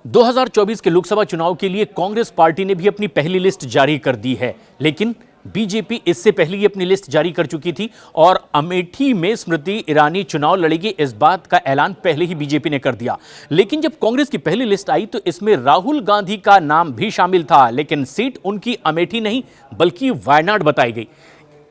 2024 के लोकसभा चुनाव के लिए कांग्रेस पार्टी ने भी अपनी पहली लिस्ट जारी कर दी है, लेकिन बीजेपी इससे पहले ही अपनी लिस्ट जारी कर चुकी थी और अमेठी में स्मृति ईरानी चुनाव लड़ेगी, इस बात का ऐलान पहले ही बीजेपी ने कर दिया। लेकिन जब कांग्रेस की पहली लिस्ट आई तो इसमें राहुल गांधी का नाम भी शामिल था, लेकिन सीट उनकी अमेठी नहीं बल्कि वायनाड बताई गई।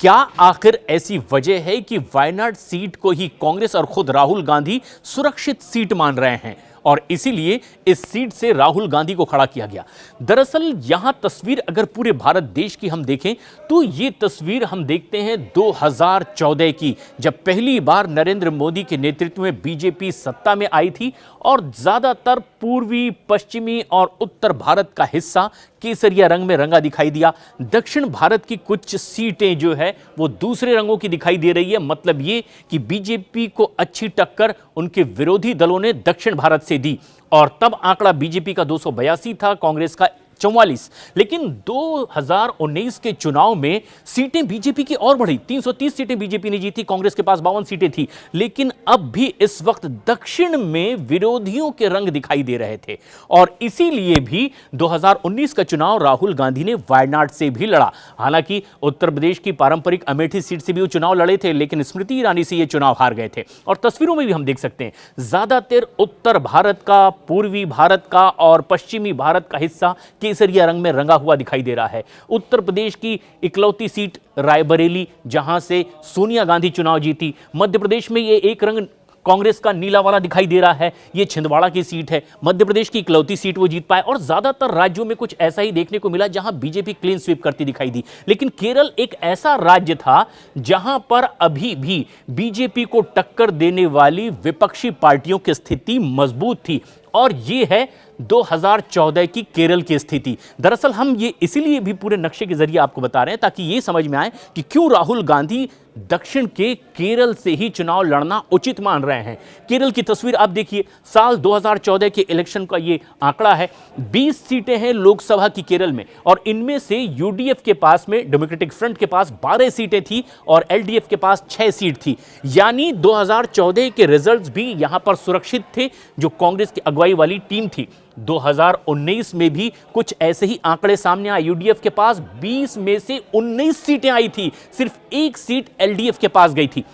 क्या आखिर ऐसी वजह है कि वायनाड सीट को ही कांग्रेस और खुद राहुल गांधी सुरक्षित सीट मान रहे हैं और इसीलिए इस सीट से राहुल गांधी को खड़ा किया गया? दरअसल यहां तस्वीर अगर पूरे भारत देश की हम देखें तो ये तस्वीर हम देखते हैं 2014 की, जब पहली बार नरेंद्र मोदी के नेतृत्व में बीजेपी सत्ता में आई थी और ज्यादातर पूर्वी, पश्चिमी और उत्तर भारत का हिस्सा केसरिया रंग में रंगा दिखाई दिया। दक्षिण भारत की कुछ सीटें जो है वो दूसरे रंगों की दिखाई दे रही है। मतलब ये कि बीजेपी को अच्छी टक्कर उनके विरोधी दलों ने दक्षिण भारत से दी और तब आंकड़ा बीजेपी का 282 था, कांग्रेस का 44। लेकिन 2019 के चुनाव में सीटें बीजेपी की और बढ़ी, 330 सीटें बीजेपी ने जीती, कांग्रेस के पास 52 सीटें थी। लेकिन अब भी इस वक्त दक्षिण में विरोधियों के रंग दिखाई दे रहे थे और इसीलिए भी 2019 का चुनाव राहुल गांधी ने वायनाड से भी लड़ा। हालांकि उत्तर प्रदेश की पारंपरिक अमेठी सीट से भी वो चुनाव लड़े थे, लेकिन स्मृति ईरानी से ये चुनाव हार गए थे। और तस्वीरों में भी हम देख सकते हैं ज्यादातर उत्तर भारत का, पूर्वी भारत का और पश्चिमी भारत का हिस्सा केसरिया रंग में रंगा हुआ दिखाई दे रहा है। उत्तर प्रदेश की इकलौती सीट रायबरेली, जहां से सोनिया गांधी चुनाव जीती। मध्य प्रदेश में ये एक रंग कांग्रेस का नीला वाला दिखाई दे रहा है, ये छिंदवाड़ा की सीट है। मध्य प्रदेश की इकलौती सीट वो जीत पाए और ज्यादातर राज्यों में कुछ ऐसा ही देखने को मिला जहां बीजेपी क्लीन स्वीप करती दिखाई दी। लेकिन केरल एक ऐसा राज्य था जहां पर अभी भी बीजेपी को टक्कर देने वाली विपक्षी पार्टियों की स्थिति मजबूत थी और ये है 2014 की केरल की स्थिति। दरअसल हम ये इसीलिए भी पूरे नक्शे के जरिए आपको बता रहे हैं ताकि ये समझ में आए कि क्यों राहुल गांधी दक्षिण के केरल से ही चुनाव लड़ना उचित मान रहे हैं। केरल की तस्वीर आप देखिए, साल 2014 के इलेक्शन का ये आंकड़ा है। 20 सीटें हैं लोकसभा की केरल में और इनमें से यूडीएफ के पास में, डेमोक्रेटिक फ्रंट के पास 12 सीटें थी और एलडीएफ के पास 6 सीट थी। यानी 2014 के रिजल्ट्स भी यहां पर सुरक्षित थे जो कांग्रेस की अगुवाई वाली टीम थी। 2019 में भी कुछ ऐसे ही आंकड़े सामने आए। यूडीएफ के पास 20 में से 19 सीटें आई थी, सिर्फ एक सीट एलडीएफ के पास गई थी।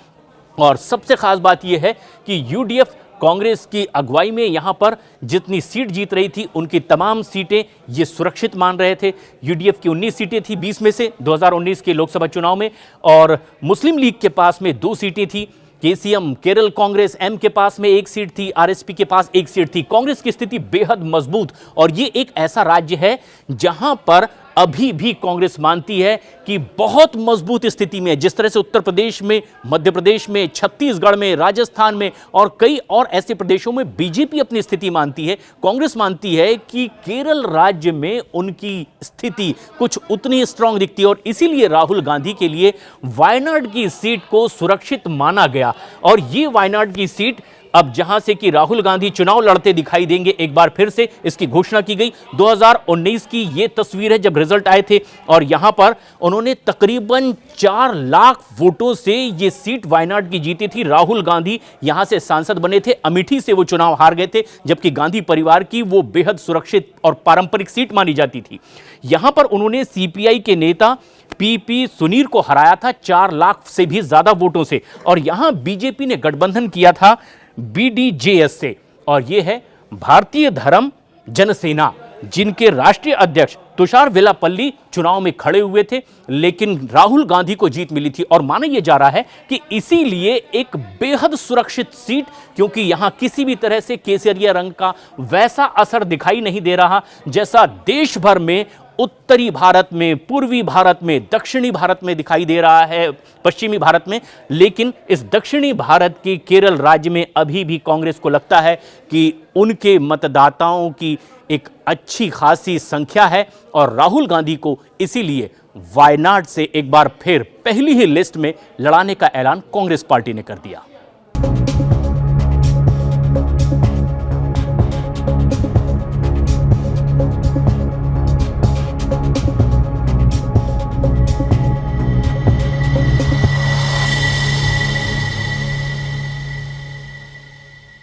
और सबसे खास बात यह है कि यूडीएफ कांग्रेस की अगुवाई में यहां पर जितनी सीट जीत रही थी उनकी तमाम सीटें ये सुरक्षित मान रहे थे। यूडीएफ की 19 सीटें थी 20 में से 2019 के लोकसभा चुनाव में और मुस्लिम लीग के पास में 2 सीटें थी। केसीएम केरल कांग्रेस एम के पास में 1 सीट थी, आरएसपी के पास 1 सीट थी। कांग्रेस की स्थिति बेहद मजबूत और ये एक ऐसा राज्य है जहां पर अभी भी कांग्रेस मानती है कि बहुत मजबूत स्थिति में, जिस तरह से उत्तर प्रदेश में, मध्य प्रदेश में, छत्तीसगढ़ में, राजस्थान में और कई और ऐसे प्रदेशों में बीजेपी अपनी स्थिति मानती है, कांग्रेस मानती है कि केरल राज्य में उनकी स्थिति कुछ उतनी स्ट्रांग दिखती है और इसीलिए राहुल गांधी के लिए वायनाड की सीट को सुरक्षित माना गया। और ये वायनाड की सीट अब जहां से कि राहुल गांधी चुनाव लड़ते दिखाई देंगे, एक बार फिर से इसकी घोषणा की गई। 2019 की यह तस्वीर है जब रिजल्ट आए थे और यहां पर उन्होंने तकरीबन 4 लाख वोटों से यह सीट वायनाड की जीती थी। राहुल गांधी यहां से सांसद बने थे, अमेठी से वो चुनाव हार गए थे, जबकि गांधी परिवार की वो बेहद सुरक्षित और पारंपरिक सीट मानी जाती थी। यहां पर उन्होंने सीपीआई के नेता पीपी सुनीर को हराया था 4 लाख से भी ज्यादा वोटों से और यहां बीजेपी ने गठबंधन किया था बीडीजेएस से और यह है भारतीय धर्म जनसेना, जिनके राष्ट्रीय अध्यक्ष तुषार वेलापल्ली चुनाव में खड़े हुए थे, लेकिन राहुल गांधी को जीत मिली थी और माना यह जा रहा है कि इसीलिए एक बेहद सुरक्षित सीट, क्योंकि यहां किसी भी तरह से केसरिया रंग का वैसा असर दिखाई नहीं दे रहा जैसा देश भर में, उत्तरी भारत में, पूर्वी भारत में, दक्षिणी भारत में दिखाई दे रहा है, पश्चिमी भारत में। लेकिन इस दक्षिणी भारत के केरल राज्य में अभी भी कांग्रेस को लगता है कि उनके मतदाताओं की एक अच्छी खासी संख्या है और राहुल गांधी को इसीलिए वायनाड से एक बार फिर पहली ही लिस्ट में लड़ाने का ऐलान कांग्रेस पार्टी ने कर दिया।